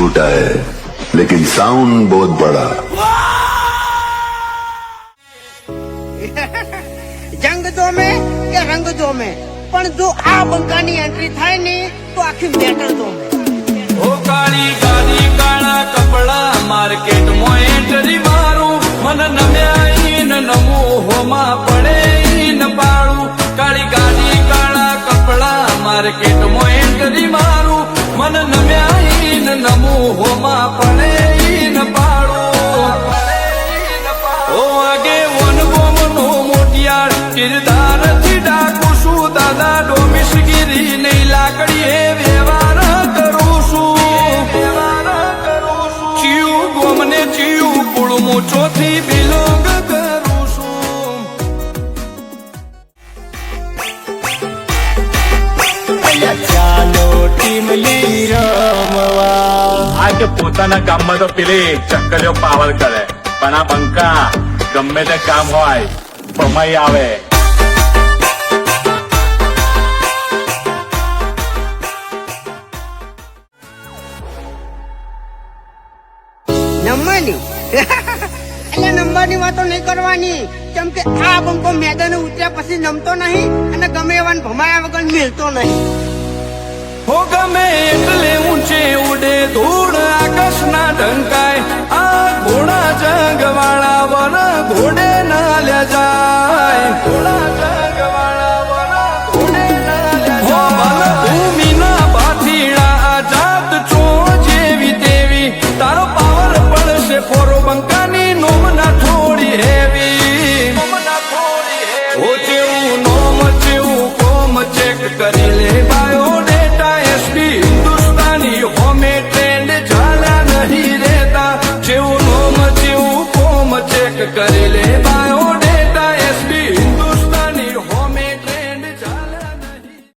छोटा है लेकिन साउंड बहुत बड़ा। જંગ જોમે કે રંગ જોમે પણ જો આ બંકાની એન્ટ્રી થાય ને તો આખી મેટર જોમે। ઓ કાળી ગાડી કાળા કપડા માર્કેટમાં એન્ટ્રી મારું મન નમ્યાઈ ન નમો હોમાં પડે ન પાડું। કાળી ગાડી કાળા કપડા માર્કેટમાં એન્ટ્રી મારું મન નમ્યાઈ ન નમો હોમાં પડે ન પાડું। ઓ આગે વન ગોમનો મોટિયાર કિરદાર થી ડાકુ છું દાદા ડોમિશગીરી નહીં લાકડીએ વ્યવહાર કરું છું। ચિયું ગોમને ચિયું કુળમું ચોથી બિલોંગ કરું છું। ચાલો ટીમલી રમવા આજે પોતાના ગામમાં તો પેલી ચક્કરીઓ પાવર કરે પણ આ બંકા ગમે તે કામ હોય ભમાઈ આવે। નંબરની એટલે નંબરની વાતો નહીં કરવાની કેમ કે આ બંકો મેદાને ઉતર્યા પછી નમતો નહીં અને ગમે એવાને ભમાયા વગર મિલતો નહીં। હો ગમે એટલે ઊંચે ઉડે ધૂળ આકાશના ઢંકાય આ ઘોડા જંગવાળા વન ઘોડે ના લે જાય। ઘોડા જંગવાળા વન ઘોડે ના લે જાય। ભૂમિના ભાથીડા આઝાદ છો જેવી તેવી તારો પાવર પડશે ફોરો બંકાની નોમના થોડી હેવી। ઓ જેવું નોમ જેવું કોમ ચેક કરી લે બાયો